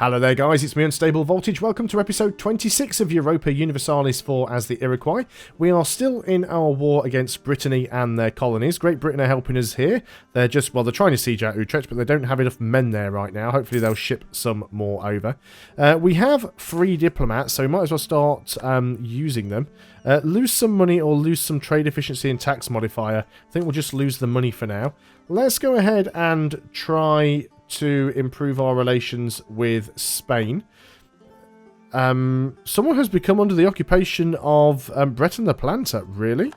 Hello there guys, it's me Unstable Voltage. Welcome to episode 26 of Europa Universalis 4 as the Iroquois. We are still in our war against Brittany and their colonies. Great Britain are helping us here. They're just, well, they're trying to siege out Utrecht, but they don't have enough men there right now. Hopefully they'll ship some more over. We have 3 diplomats, so we might as well start using them. Lose some money or lose some trade efficiency and tax modifier. I think we'll just lose the money for now. Let's go ahead and try to improve our relations with Spain. Someone has become under the occupation of Breton the Planter. Really?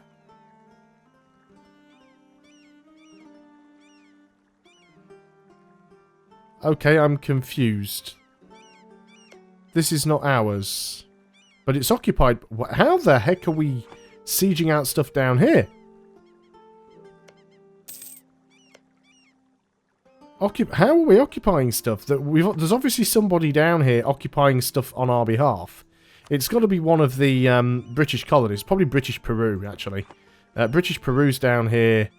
Okay, I'm confused. This is not ours. But it's occupied. How the heck are we sieging out stuff down here? How are we occupying stuff? There's obviously somebody down here occupying stuff on our behalf. It's got to be one of the British colonies. Probably British Peru, actually. British Peru's down here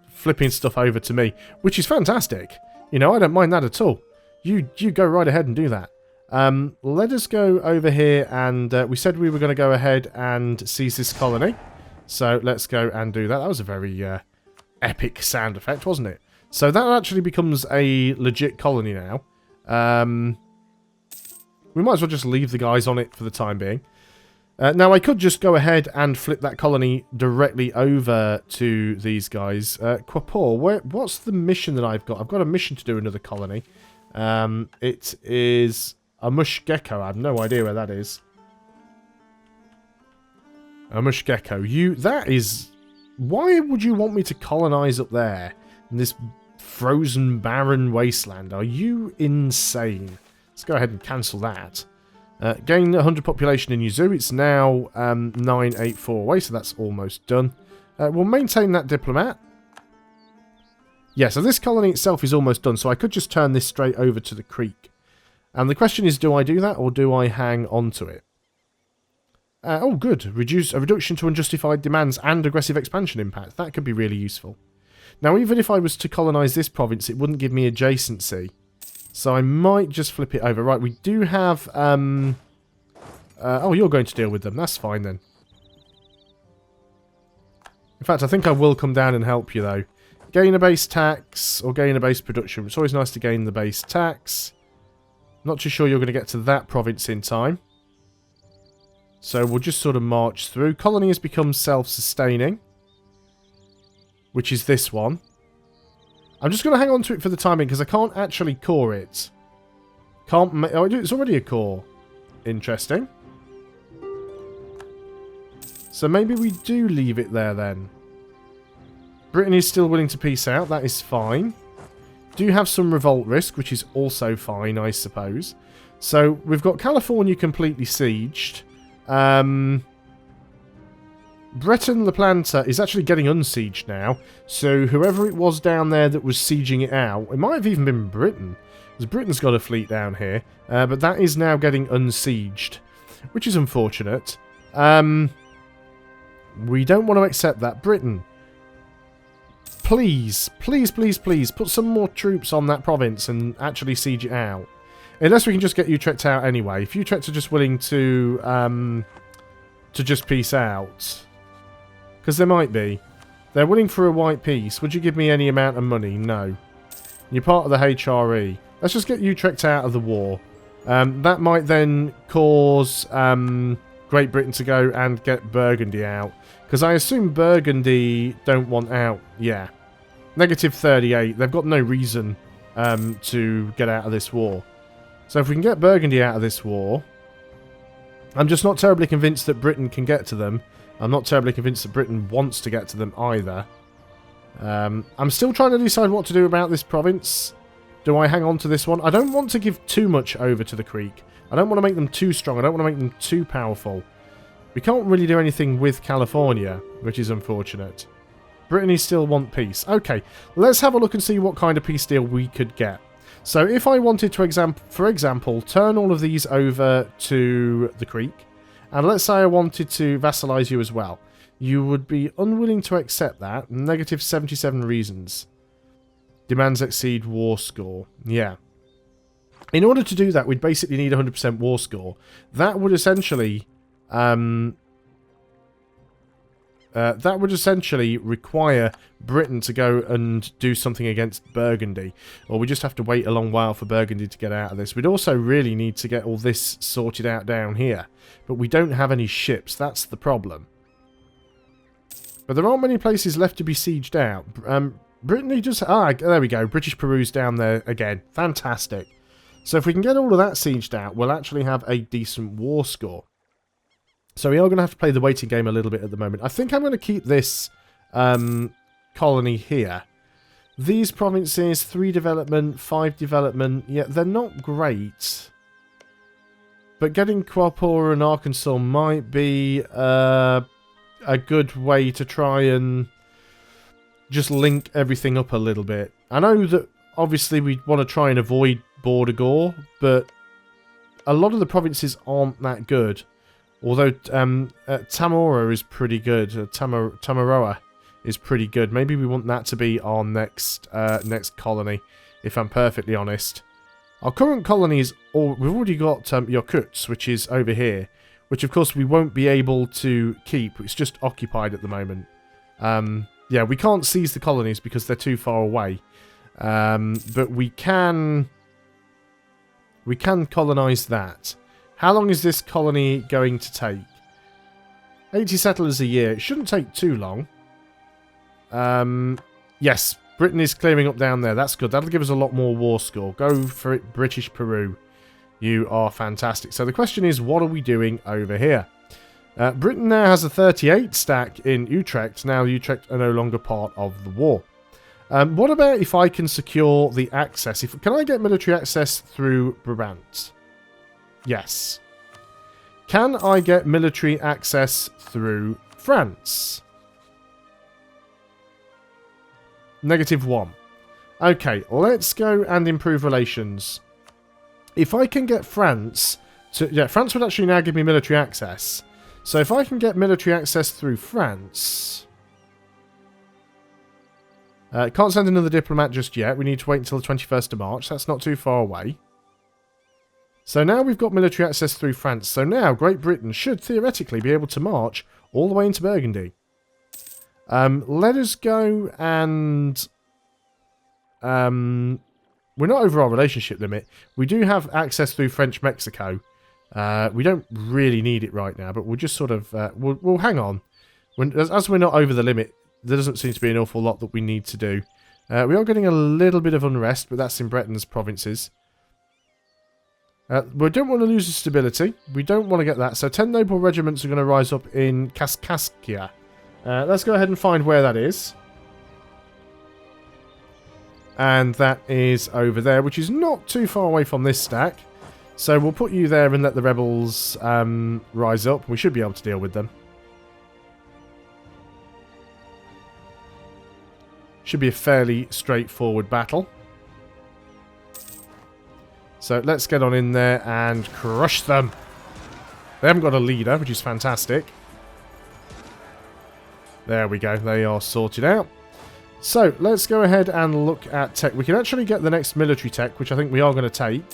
flipping stuff over to me, which is fantastic. You know, I don't mind that at all. You go right ahead and do that. Let us go over here, and we said we were going to go ahead and seize this colony. So let's go and do that. That was a very epic sound effect, wasn't it? So that actually becomes a legit colony now. We might as well just leave the guys on it for the time being. Now, I could just go ahead and flip that colony directly over to these guys. Quapor, what's the mission that I've got? I've got a mission to do another colony. It is a mush gecko. I have no idea where that is. A mush gecko. That is... Why would you want me to colonize up there? In this frozen, barren wasteland. Are you insane? Let's go ahead and cancel that. Gain 100 population in Yuzu. It's now 984 away, so that's almost done. We'll maintain that diplomat. Yeah, so this colony itself is almost done, so I could just turn this straight over to the creek. And the question is, do I do that, or do I hang on to it? Oh, good. A reduction to unjustified demands and aggressive expansion impact. That could be really useful. Now, even if I was to colonise this province, it wouldn't give me adjacency. So I might just flip it over. Right, we do have... oh, you're going to deal with them. That's fine, then. In fact, I think I will come down and help you, though. Gain a base tax or gain a base production. It's always nice to gain the base tax. Not too sure you're going to get to that province in time. So we'll just sort of march through. Colony has become self-sustaining, which is this one. I'm just going to hang on to it for the time being because I can't actually core it. Oh, it's already a core. Interesting. So maybe we do leave it there then. Britain is still willing to peace out. That is fine. Do have some revolt risk, which is also fine, I suppose. So we've got California completely sieged. Breton the Planter is actually getting unsieged now, so whoever it was down there that was sieging it out, it might have even been Britain, because Britain's got a fleet down here, but that is now getting unsieged, which is unfortunate. We don't want to accept that. Britain, please, please, please, please, put some more troops on that province and actually siege it out. Unless we can just get Utrecht out anyway. If Utrecht are just willing to just peace out... Because there might be. They're willing for a white peace. Would you give me any amount of money? No. You're part of the HRE. Let's just get Utrecht out of the war. That might then cause Great Britain to go and get Burgundy out. Because I assume Burgundy don't want out. Yeah. Negative 38. They've got no reason to get out of this war. So if we can get Burgundy out of this war... I'm just not terribly convinced that Britain can get to them. I'm not terribly convinced that Britain wants to get to them either. I'm still trying to decide what to do about this province. Do I hang on to this one? I don't want to give too much over to the creek. I don't want to make them too strong. I don't want to make them too powerful. We can't really do anything with California, which is unfortunate. Brittany still want peace. Okay, let's have a look and see what kind of peace deal we could get. So if I wanted to, for example, turn all of these over to the creek, and let's say I wanted to vassalize you as well. You would be unwilling to accept that. Negative 77 reasons. Demands exceed war score. Yeah. In order to do that, we'd basically need 100% war score. That would essentially require Britain to go and do something against Burgundy. Or we just have to wait a long while for Burgundy to get out of this. We'd also really need to get all this sorted out down here. But we don't have any ships. That's the problem. But there aren't many places left to be sieged out. Brittany just... Ah, there we go. British Peru's down there again. Fantastic. So if we can get all of that sieged out, we'll actually have a decent war score. So we are going to have to play the waiting game a little bit at the moment. I think I'm going to keep this colony here. These provinces, 3 development, 5 development, yeah, they're not great. But getting Quapora and Arkansas might be a good way to try and just link everything up a little bit. I know that obviously we want to try and avoid border gore, but a lot of the provinces aren't that good. Although Tamora is pretty good, Tamaroa is pretty good. Maybe we want that to be our next colony, if I'm perfectly honest. Our current colony is we've already got Yakuts, which is over here, which of course we won't be able to keep. It's just occupied at the moment. Yeah, we can't seize the colonies because they're too far away. But we can colonize that. How long is this colony going to take? 80 settlers a year. It shouldn't take too long. Yes, Britain is clearing up down there. That's good. That'll give us a lot more war score. Go for it, British Peru. You are fantastic. So the question is, what are we doing over here? Britain now has a 38 stack in Utrecht. Now Utrecht are no longer part of the war. What about if I can secure the access? Can I get military access through Brabant? Yes. Can I get military access through France? -1. Okay, let's go and improve relations. If I can get France to... Yeah, France would actually now give me military access. So if I can get military access through France... can't send another diplomat just yet. We need to wait until the 21st of March. That's not too far away. So now we've got military access through France. So now Great Britain should theoretically be able to march all the way into Burgundy. Let us go and... we're not over our relationship limit. We do have access through French Mexico. We don't really need it right now, but we'll just sort of... we'll hang on. As we're not over the limit, there doesn't seem to be an awful lot that we need to do. We are getting a little bit of unrest, but that's in Bretain's provinces. We don't want to lose the stability. We don't want to get that. So 10 noble regiments are going to rise up in Kaskaskia. Let's go ahead and find where that is. And that is over there, which is not too far away from this stack. So we'll put you there and let the rebels rise up. We should be able to deal with them. Should be a fairly straightforward battle. So let's get on in there and crush them. They haven't got a leader, which is fantastic. There we go. They are sorted out. So let's go ahead and look at tech. We can actually get the next military tech, which I think we are going to take.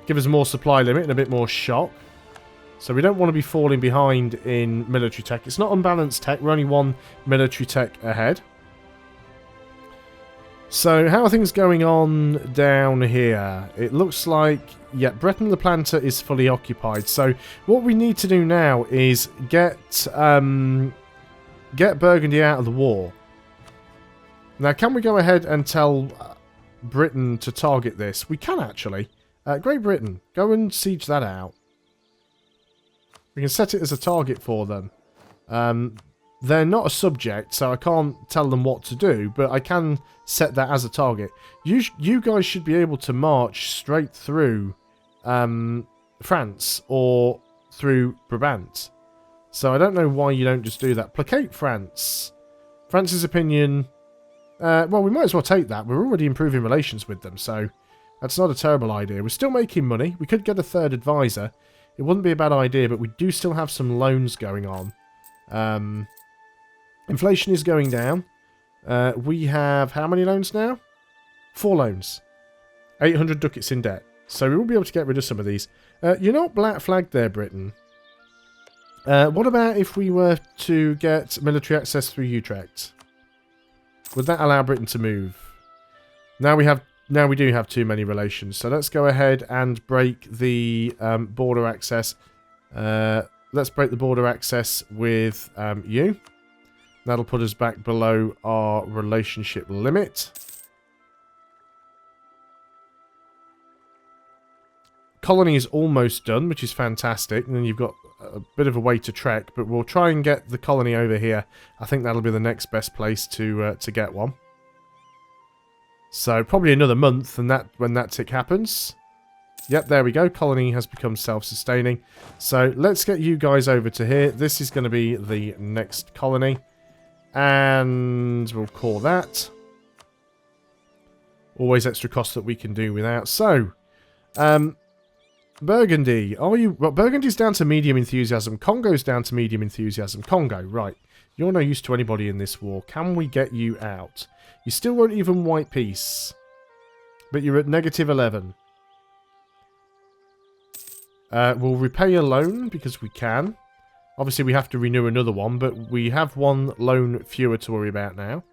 Give us more supply limit and a bit more shock. So we don't want to be falling behind in military tech. It's not unbalanced tech. We're only 1 military tech ahead. So how are things going on down here? It looks like, yeah, Breton the Planter is fully occupied. So what we need to do now is get Burgundy out of the war. Now, can we go ahead and tell Britain to target this? We can actually. Great Britain, go and siege that out. We can set it as a target for them. They're not a subject, so I can't tell them what to do, but I can set that as a target. You guys should be able to march straight through France or through Brabant. So I don't know why you don't just do that. Placate France. France's opinion... well, we might as well take that. We're already improving relations with them, so that's not a terrible idea. We're still making money. We could get a third advisor. It wouldn't be a bad idea, but we do still have some loans going on. Inflation is going down. We have how many loans now? 4 loans. 800 ducats in debt. So we will be able to get rid of some of these. You're not black flagged there, Britain. What about if we were to get military access through Utrecht? Would that allow Britain to move? Now we do have too many relations. So let's go ahead and break the border access. Let's break the border access with you. That'll put us back below our relationship limit. Colony is almost done, which is fantastic. And then you've got a bit of a way to trek, but we'll try and get the colony over here. I think that'll be the next best place to get one. So probably another month, and when that tick happens. Yep, there we go. Colony has become self-sustaining. So let's get you guys over to here. This is going to be the next colony, and we'll call that. Always extra cost that we can do without. So, Burgundy, are you... Well, Burgundy's down to medium enthusiasm. Congo's down to medium enthusiasm. Congo, right. You're no use to anybody in this war. Can we get you out? You still won't even white peace. But you're at -11. We'll repay a loan because we can. Obviously, we have to renew another one, but we have one loan fewer to worry about now.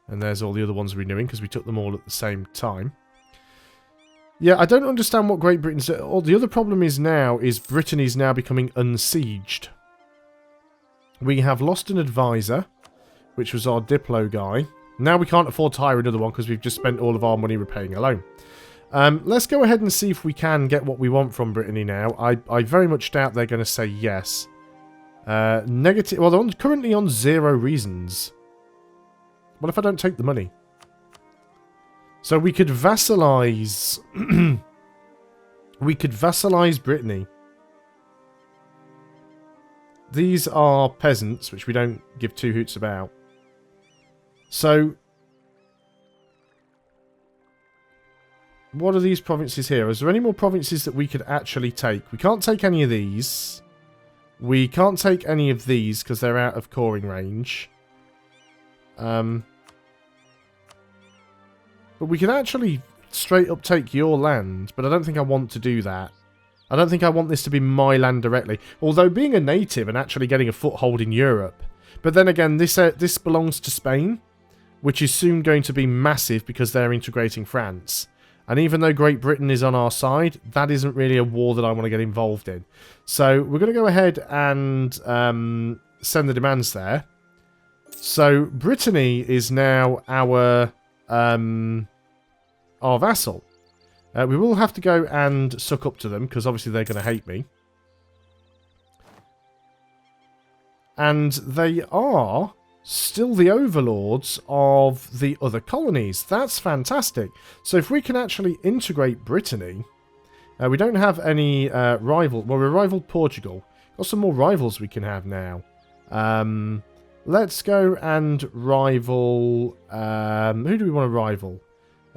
And there's all the other ones renewing because we took them all at the same time. Yeah, I don't understand what Great Britain's... the other problem is now is Brittany's now becoming unsieged. We have lost an advisor, which was our Diplo guy. Now we can't afford to hire another one because we've just spent all of our money repaying a loan. Let's go ahead and see if we can get what we want from Brittany now. I very much doubt they're going to say yes. Negative... Well, they're currently on 0 reasons. What if I don't take the money? So we could vassalize... we could vassalize Brittany. These are peasants, which we don't give two hoots about. So... what are these provinces here? Is there any more provinces that we could actually take? We can't take any of these. We can't take any of these because they're out of coring range. But we can actually straight up take your land, but I don't think I want to do that. I don't think I want this to be my land directly. Although being a native and actually getting a foothold in Europe. But then again, this belongs to Spain, which is soon going to be massive because they're integrating France. And even though Great Britain is on our side, that isn't really a war that I want to get involved in. So we're going to go ahead and send the demands there. So Brittany is now our vassal. We will have to go and suck up to them because obviously they're going to hate me. And they are still the overlords of the other colonies. That's fantastic. So if we can actually integrate Brittany, we don't have any rival. Well, we rivaled Portugal. Got some more rivals we can have now. Let's go and rival... who do we want to rival?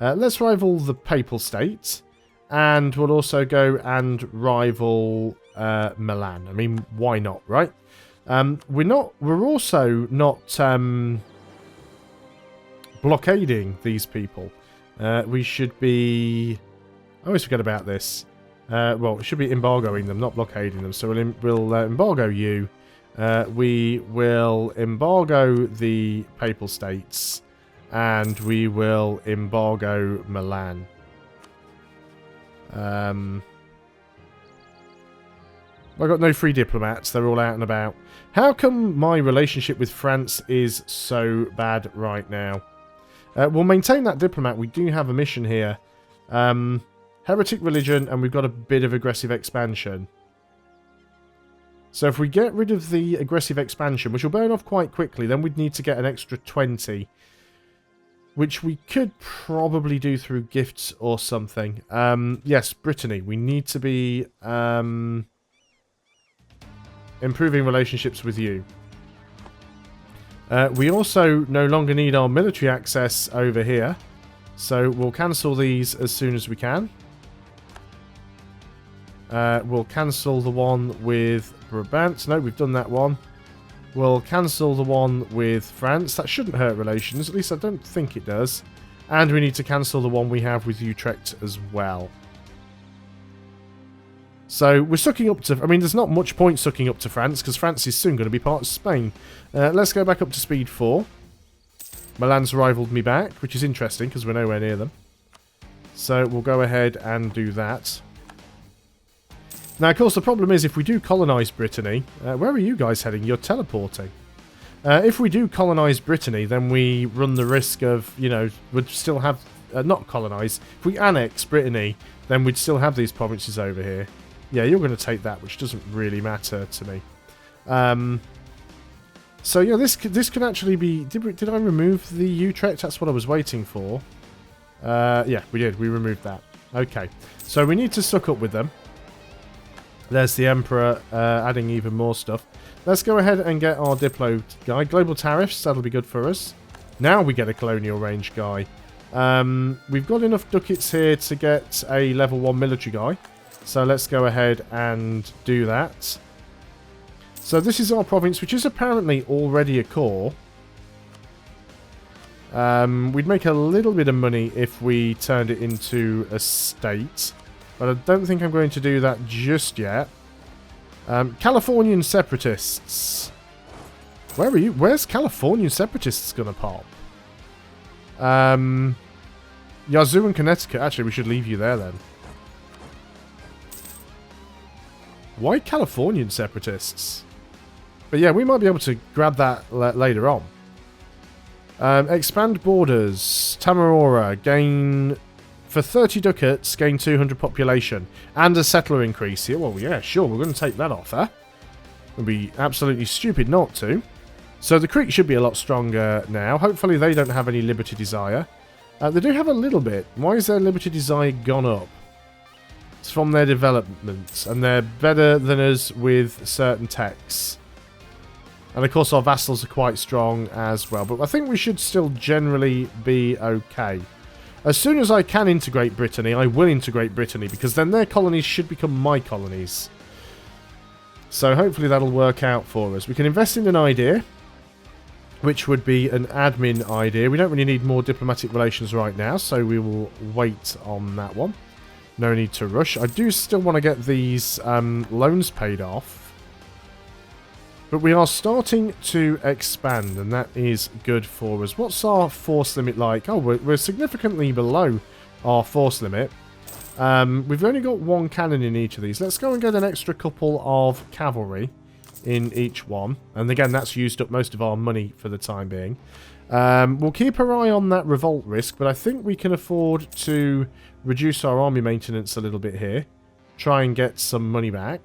Let's rival the Papal States. And we'll also go and rival Milan. I mean, why not, right? We're also not blockading these people. We should be... I always forget about this. Well, we should be embargoing them, not blockading them. So we'll embargo you. We will embargo the Papal States. And we will embargo Milan. I've got no free diplomats. They're all out and about. How come my relationship with France is so bad right now? We'll maintain that diplomat. We do have a mission here. Heretic religion, and we've got a bit of aggressive expansion. So if we get rid of the aggressive expansion, which will burn off quite quickly, then we'd need to get an extra 20. Which we could probably do through gifts or something. Yes, Brittany. We need to be improving relationships with you. We also no longer need our military access over here. So we'll cancel these as soon as we can. We'll cancel the one with Brabant. No, we've done that one. We'll cancel the one with France. That shouldn't hurt relations. At least I don't think it does. And we need to cancel the one we have with Utrecht as well. So we're sucking up to... I mean, there's not much point sucking up to France, because France is soon going to be part of Spain. Let's go back up to speed 4. Milan's rivaled me back, which is interesting, because we're nowhere near them. So we'll go ahead and do that. Now, of course, the problem is if we do colonise Brittany... where are you guys heading? You're teleporting. If we do colonise Brittany, then we run the risk of, you know, we'd still have... not colonise. If we annex Brittany, then we'd still have these provinces over here. Yeah, you're going to take that, which doesn't really matter to me. So, yeah, this could actually be... Did I remove the Utrecht? That's what I was waiting for. Yeah, we did. We removed that. Okay. So, we need to suck up with them. There's the Emperor adding even more stuff. Let's go ahead and get our Diplo guy. Global tariffs, that'll be good for us. Now we get a colonial range guy. We've got enough ducats here to get a level 1 military guy. So let's go ahead and do that. So this is our province, which is apparently already a core. We'd make a little bit of money if we turned it into a state. But I don't think I'm going to do that just yet. Californian separatists. Where are you? Where's Californian separatists going to pop? Yazoo and Connecticut. Actually, we should leave you there then. Why Californian separatists? But yeah, we might be able to grab that later on. Expand borders. Tamarora. Gain... For 30 ducats, gain 200 population. And a settler increase here. Well, yeah, sure, we're going to take that offer. It would be absolutely stupid not to. So the Creek should be a lot stronger now. Hopefully they don't have any Liberty Desire. They do have a little bit. Why is their Liberty Desire gone up? It's from their development. And they're better than us with certain techs. And of course our vassals are quite strong as well. But I think we should still generally be okay. As soon as I can integrate Brittany, I will integrate Brittany, because then their colonies should become my colonies. So hopefully that'll work out for us. We can invest in an idea, which would be an admin idea. We don't really need more diplomatic relations right now, so we will wait on that one. No need to rush. I do still want to get these loans paid off. But we are starting to expand, and that is good for us. What's our force limit like? Oh, we're significantly below our force limit. We've only got 1 cannon in each of these. Let's go and get an extra couple of cavalry in each one. And again, that's used up most of our money for the time being. We'll keep our eye on that revolt risk, but I think we can afford to reduce our army maintenance a little bit here. Try and get some money back.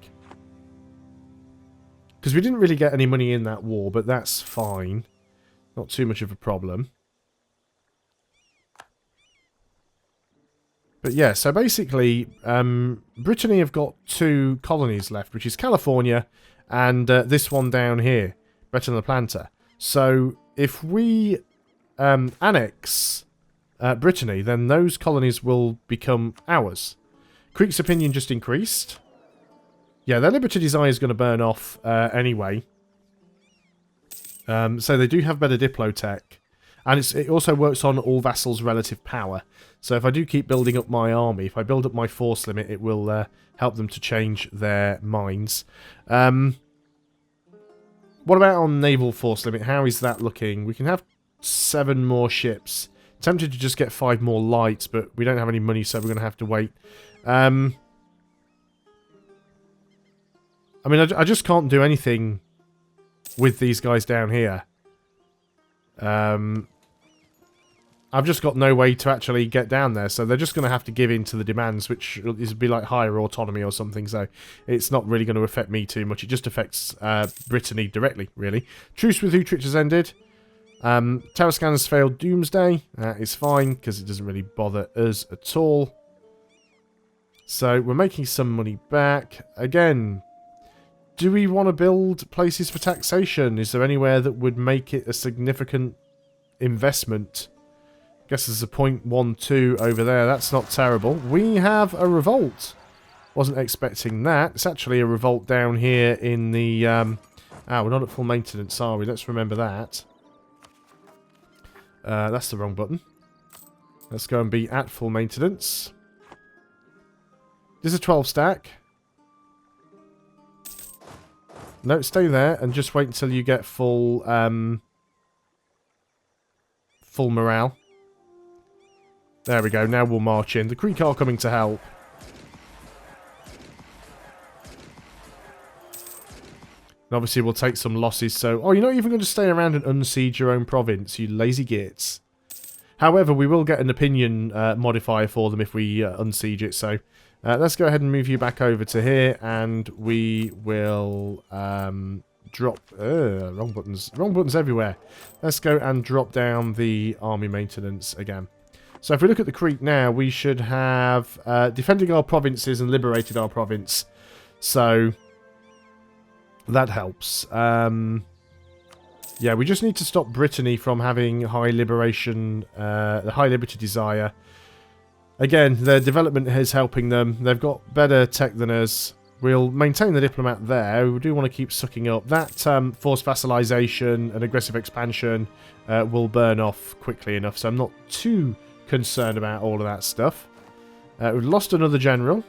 Because we didn't really get any money in that war, but that's fine. Not too much of a problem. But yeah, so basically, Brittany have got 2 colonies left, which is California and this one down here, Breton the Planter. So if we annex Brittany, then those colonies will become ours. Creek's opinion just increased. Yeah, their Liberty Desire is going to burn off anyway. So they do have better Diplotech. And it also works on all vassals' relative power. So if I do keep building up my army, if I build up my force limit, it will help them to change their minds. What about on naval force limit? How is that looking? We can have 7 more ships. Tempted to just get 5 more lights, but we don't have any money, so we're going to have to wait. I mean, I just can't do anything with these guys down here. I've just got no way to actually get down there, so they're just going to have to give in to the demands, which is be like higher autonomy or something, so it's not really going to affect me too much. It just affects Brittany directly, really. Truce with Utrecht has ended. Tower scanners failed Doomsday. That is fine, because it doesn't really bother us at all. So, we're making some money back. Again... Do we want to build places for taxation? Is there anywhere that would make it a significant investment? I guess there's a 0.12 over there. That's not terrible. We have a revolt. Wasn't expecting that. It's actually a revolt down here in the... we're not at full maintenance, are we? Let's remember that. That's the wrong button. Let's go and be at full maintenance. This is a 12 stack. No, stay there and just wait until you get full full morale. There we go. Now we'll march in. The Creek are coming to help. And obviously we'll take some losses. So, oh, you're not even going to stay around and unsiege your own province, you lazy gits. However, we will get an opinion modifier for them if we unsiege it. So, let's go ahead and move you back over to here, and we will drop... wrong buttons everywhere. Let's go and drop down the army maintenance again. So if we look at the Creek now, we should have defending our provinces and liberated our province. So that helps. Yeah, we just need to stop Brittany from having high liberation, the high liberty desire. Again, their development is helping them. They've got better tech than us. We'll maintain the diplomat there. We do want to keep sucking up. That forced vassalization and aggressive expansion will burn off quickly enough, so I'm not too concerned about all of that stuff. We've lost another general.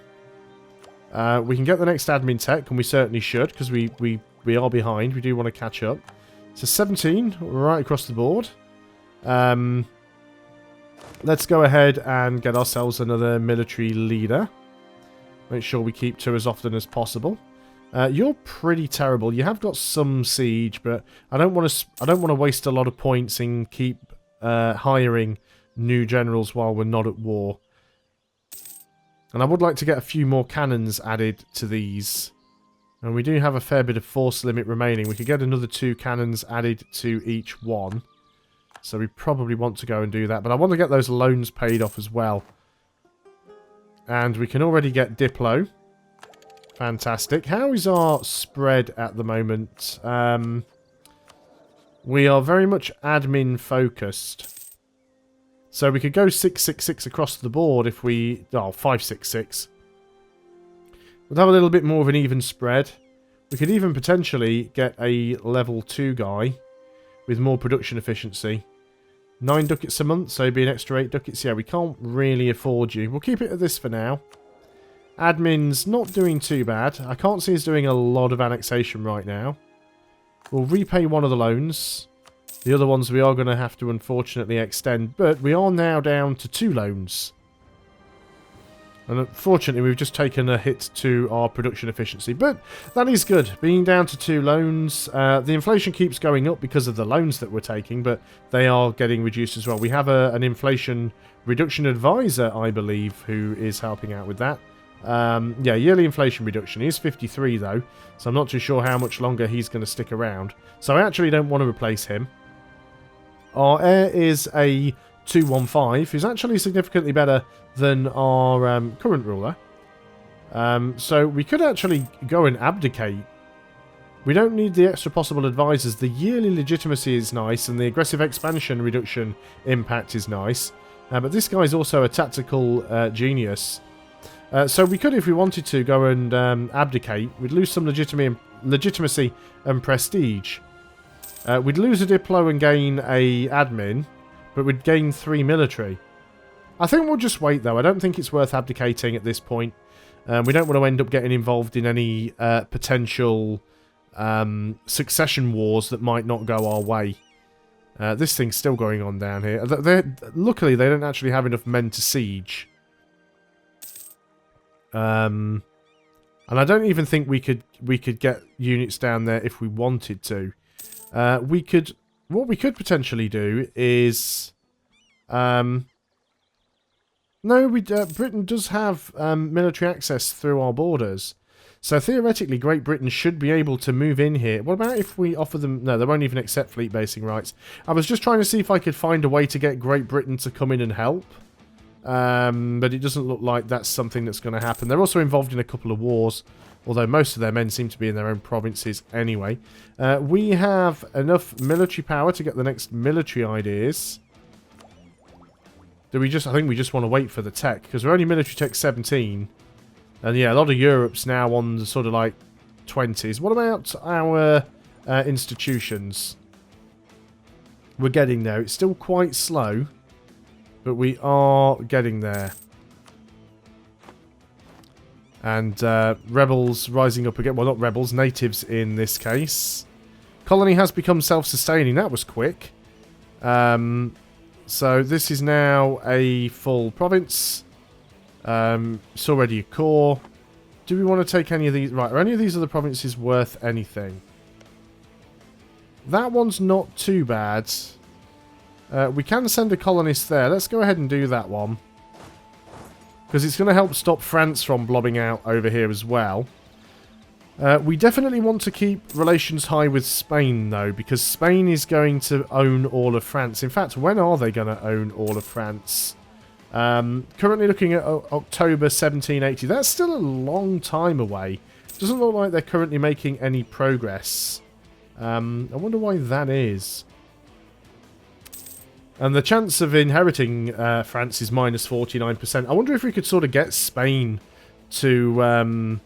We can get the next admin tech, and we certainly should, because we are behind. We do want to catch up. So 17, right across the board. Let's go ahead and get ourselves another military leader. Make sure we keep 2 as often as possible. You're pretty terrible. You have got some siege, but I don't want to waste a lot of points and keep hiring new generals while we're not at war. And I would like to get a few more cannons added to these. And we do have a fair bit of force limit remaining. We could get another 2 cannons added to each one. So we probably want to go and do that. But I want to get those loans paid off as well. And we can already get Diplo. Fantastic. How is our spread at the moment? We are very much admin focused. So we could go 666 across the board if we... Oh, 566. We'll have a little bit more of an even spread. We could even potentially get a level 2 guy with more production efficiency. 9 ducats a month, so it'd be an extra 8 ducats. Yeah, we can't really afford you. We'll keep it at this for now. Admin's not doing too bad. I can't see us doing a lot of annexation right now. We'll repay one of the loans. The other ones we are going to have to unfortunately extend, but we are now down to 2 loans. And unfortunately, we've just taken a hit to our production efficiency. But that is good. Being down to 2 loans. The inflation keeps going up because of the loans that we're taking, but they are getting reduced as well. We have an inflation reduction advisor, I believe, who is helping out with that. Yeah, yearly inflation reduction. He is 53, though, so I'm not too sure how much longer he's going to stick around. So I actually don't want to replace him. Our heir is a 215, who's actually significantly better than our current ruler. So we could actually go and abdicate. We don't need the extra possible advisors. The yearly legitimacy is nice, and the aggressive expansion reduction impact is nice. But this guy's also a tactical genius. So we could, if we wanted to, go and abdicate. We'd lose some legitimacy and prestige. We'd lose a Diplo and gain a admin, but we'd gain 3 military. I think we'll just wait, though. I don't think it's worth abdicating at this point. We don't want to end up getting involved in any potential succession wars that might not go our way. This thing's still going on down here. Luckily, they don't actually have enough men to siege. And I don't even think we could get units down there if we wanted to. What we could potentially do is... No, Britain does have military access through our borders. So theoretically, Great Britain should be able to move in here. What about if we offer them... No, they won't even accept fleet basing rights. I was just trying to see if I could find a way to get Great Britain to come in and help. But it doesn't look like that's something that's going to happen. They're also involved in a couple of wars, although most of their men seem to be in their own provinces anyway. We have enough military power to get the next military ideas. Do we just... I think we just want to wait for the tech, because we're only military tech 17. And yeah, a lot of Europe's now on the sort of like 20s. What about our institutions? We're getting there. It's still quite slow. But we are getting there. And rebels rising up again. Well, not rebels, natives in this case. Colony has become self-sustaining. That was quick. So this is now a full province. It's already a core. Do we want to take any of these? Right, are any of these other provinces worth anything? That one's not too bad. We can send a colonist there. Let's go ahead and do that one. Because it's going to help stop France from blobbing out over here as well. We definitely want to keep relations high with Spain, though, because Spain is going to own all of France. In fact, when are they going to own all of France? Currently looking at October 1780. That's still a long time away. Doesn't look like they're currently making any progress. I wonder why that is. And the chance of inheriting France is minus 49%. I wonder if we could sort of get Spain to...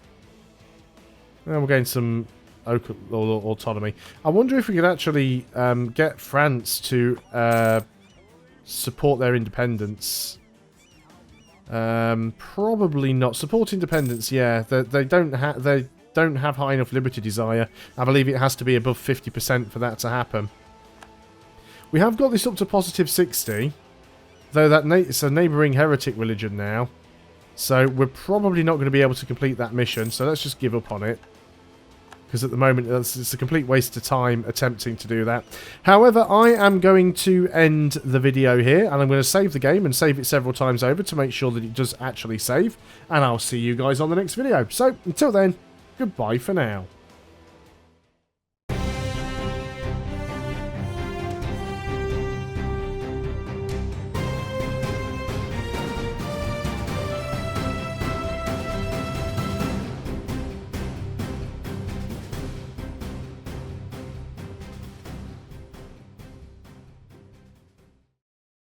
we're getting some autonomy. I wonder if we could actually get France to support their independence. Probably not. Support independence, yeah. They don't have high enough liberty desire. I believe it has to be above 50% for that to happen. We have got this up to positive 60, though it's a neighbouring heretic religion now. So we're probably not going to be able to complete that mission, so let's just give up on it. Because at the moment, it's a complete waste of time attempting to do that. However, I am going to end the video here, and I'm going to save the game and save it several times over to make sure that it does actually save. And I'll see you guys on the next video. So, until then, goodbye for now.